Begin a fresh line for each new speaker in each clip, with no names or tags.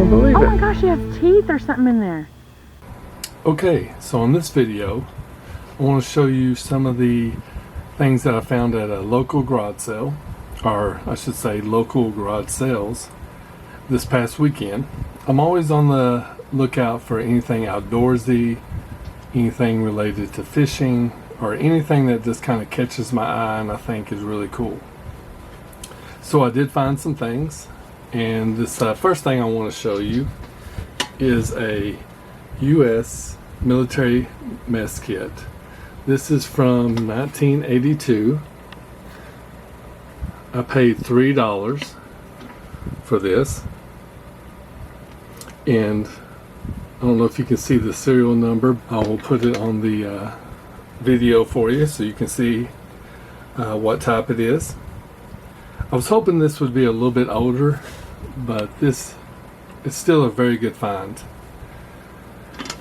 can't believe it.
Oh my gosh, he has teeth or something in there.
Okay, so in this video, I want to show you some of the things that I found at a local garage sale, or I should say local garage sales, this past weekend. I'm always on the lookout for anything outdoorsy, anything related to fishing, or anything that just kind of catches my eye and I think is really cool. So I did find some things, and this first thing I want to show you is a U.S. military mess kit. This is from 1982. I paid $3 for this, and I don't know if you can see the serial number. I will put it on the video for you so you can see what type it is. I was hoping this would be a little bit older, but this is still a very good find.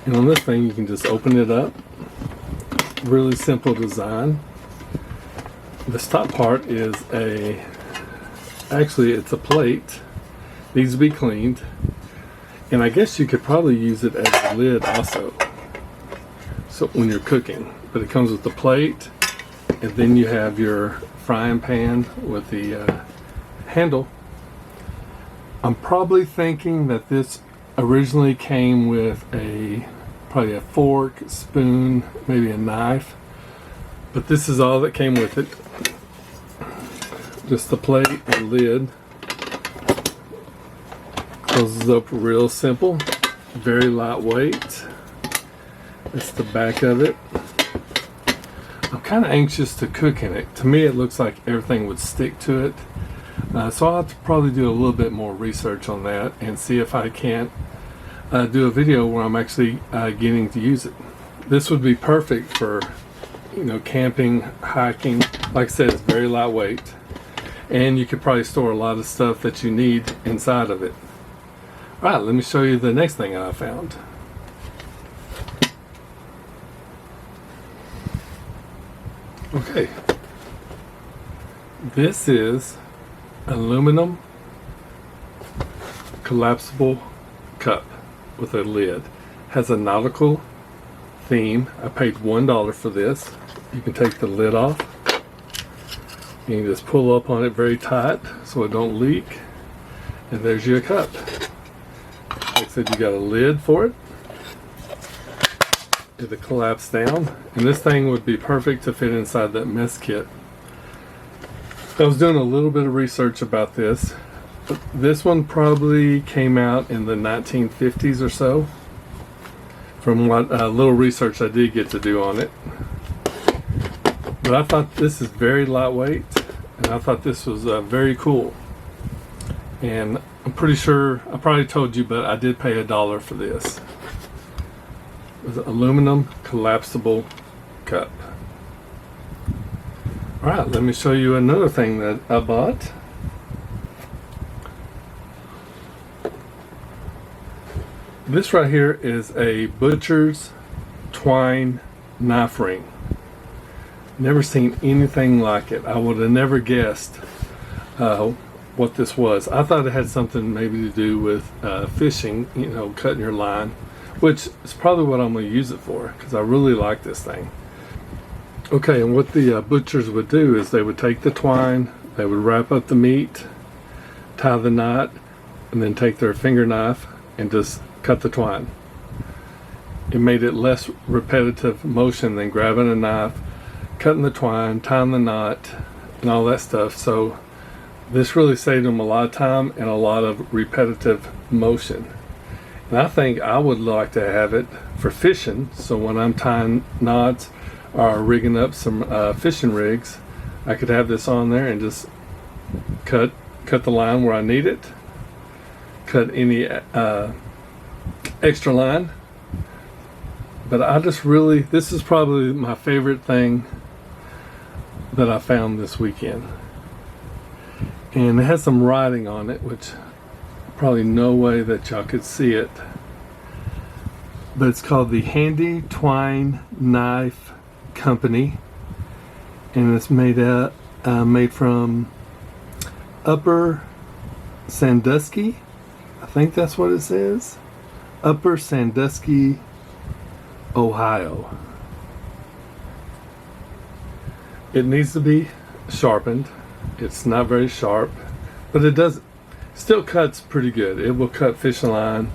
And on this thing, you can just open it up. Really simple design. This top part is actually it's a plate. Needs to be cleaned. And I guess you could probably use it as a lid also, so when you're cooking. But it comes with the plate, and then you have your frying pan with the handle. I'm probably thinking that this originally came with probably a fork, spoon, maybe a knife, but this is all that came with it. Just the plate and lid. Closes up real simple, very lightweight. That's the back of it. I'm kind of anxious to cook in it. To me, it looks like everything would stick to it. So I'll have to probably do a little bit more research on that and see if I can't do a video where I'm actually getting to use it. This would be perfect for, camping, hiking. Like I said, it's very lightweight, and you could probably store a lot of stuff that you need inside of it. All right, let me show you the next thing I found. Okay, this is aluminum collapsible cup with a lid. Has a nautical theme. I paid $1 for this. You can take the lid off and you just pull up on it very tight so it don't leak, and there's your cup. Like I said, you got a lid for it. It'll collapse down, and this thing would be perfect to fit inside that mess kit. I was doing a little bit of research about this. This one probably came out in the 1950s or so, from what little research I did get to do on it. But I thought this is very lightweight, and I thought this was very cool. And I'm pretty sure, I probably told you, but I did pay $1 for this. It was an aluminum collapsible cup. Alright, let me show you another thing that I bought. This right here is a butcher's twine knife ring. Never seen anything like it. I would have never guessed what this was. I thought it had something maybe to do with fishing, cutting your line, which is probably what I'm going to use it for, because I really like this thing. Okay, and what the butchers would do is they would take the twine, they would wrap up the meat, tie the knot, and then take their finger knife and just cut the twine. It made it less repetitive motion than grabbing a knife, cutting the twine, tying the knot, and all that stuff. So this really saved them a lot of time and a lot of repetitive motion. And I think I would like to have it for fishing, so when I'm tying knots or rigging up some fishing rigs, I could have this on there and just cut the line where I need it, cut any extra line. But I just really, this is probably my favorite thing that I found this weekend. And it has some writing on it, which probably no way that y'all could see it. But it's called the Handy Twine Knife Company, and it's made from Upper Sandusky. I think that's what it says. Upper Sandusky, Ohio. It needs to be sharpened. It's not very sharp, but it does still cuts pretty good. It will cut fishing line,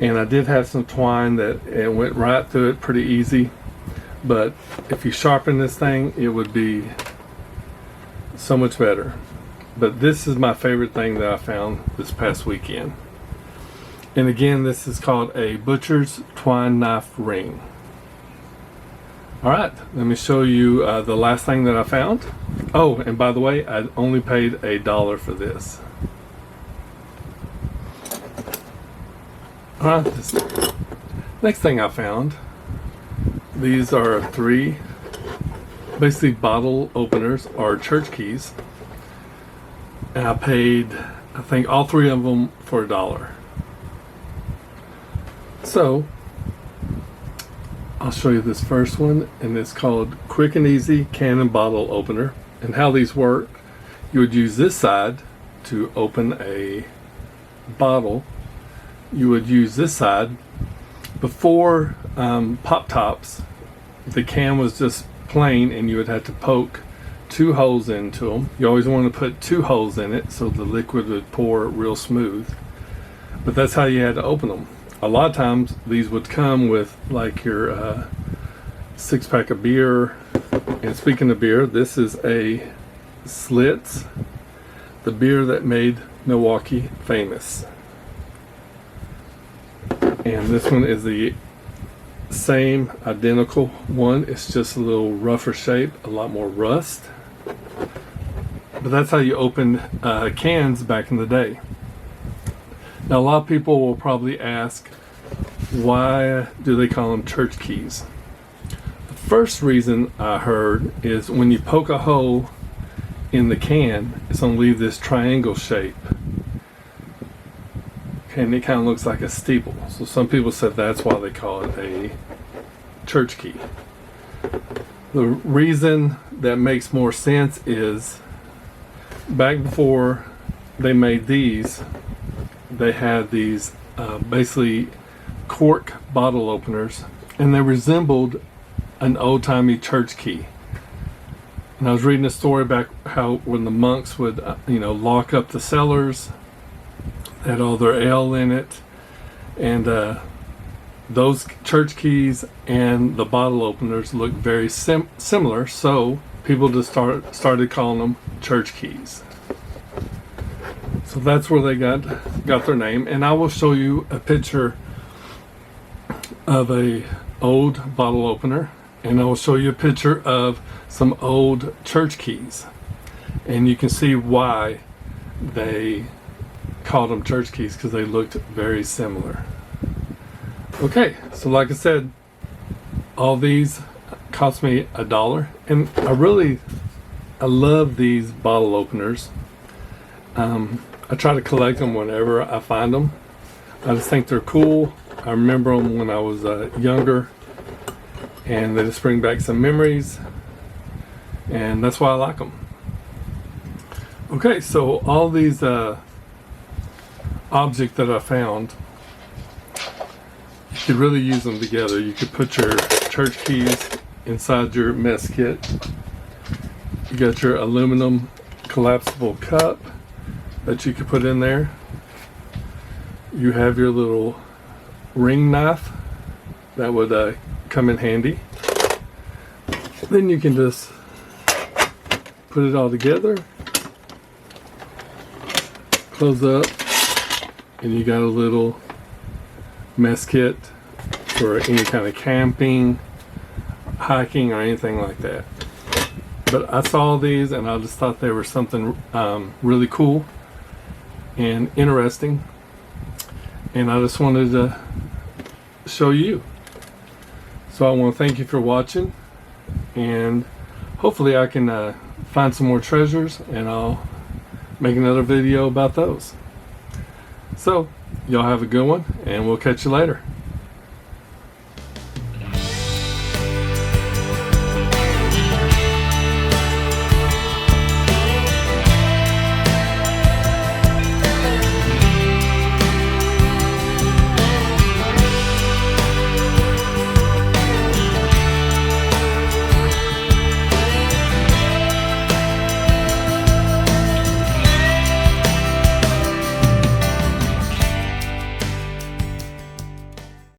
and I did have some twine that it went right through it pretty easy. But if you sharpen this thing, it would be so much better. But this is my favorite thing that I found this past weekend. And again, this is called a Butcher's Twine Knife Ring. Alright, let me show you the last thing that I found. Oh, and by the way, I only paid $1 for this. Alright, this next thing I found. These are 3 basically bottle openers or church keys. And I paid, I think, all 3 of them for $1. So, I'll show you this first one, and it's called Quick and Easy Can and Bottle Opener. And how these work, you would use this side to open a bottle. You would use this side. Before Pop Tops, the can was just plain, and you would have to poke 2 holes into them. You always want to put 2 holes in it so the liquid would pour real smooth. But that's how you had to open them. A lot of times these would come with like your 6-pack of beer. And speaking of beer, this is a Schlitz, the beer that made Milwaukee famous. And this one is the same identical one. It's just a little rougher shape, a lot more rust. But that's how you opened cans back in the day. Now, a lot of people will probably ask, why do they call them church keys? The first reason I heard is when you poke a hole in the can, it's going to leave this triangle shape. Okay, and it kind of looks like a steeple. So some people said that's why they call it a church key. The reason that makes more sense is back before they made these, they had these basically cork bottle openers, and they resembled an old-timey church key. And I was reading a story back how when the monks would lock up the cellars, they had all their ale in it, and those church keys and the bottle openers look very similar, so people just started calling them church keys. So that's where they got their name. And I will show you a picture of a old bottle opener, and I will show you a picture of some old church keys, and you can see why they called them church keys, because they looked very similar. Okay, so like I said, all these cost me $1, and I love these bottle openers. I try to collect them whenever I find them. I just think they're cool. I remember them when I was younger, and they just bring back some memories, and that's why I like them. Okay, so all these objects that I found, you could really use them together. You could put your church keys inside your mess kit. You got your aluminum collapsible cup that you could put in there. You have your little ring knife that would come in handy. Then you can just put it all together, close up, and you got a little mess kit for any kind of camping, hiking, or anything like that. But I saw these and I just thought they were something really cool and interesting, and I just wanted to show you. So I want to thank you for watching, and hopefully I can find some more treasures, and I'll make another video about those. So y'all have a good one, and we'll catch you later.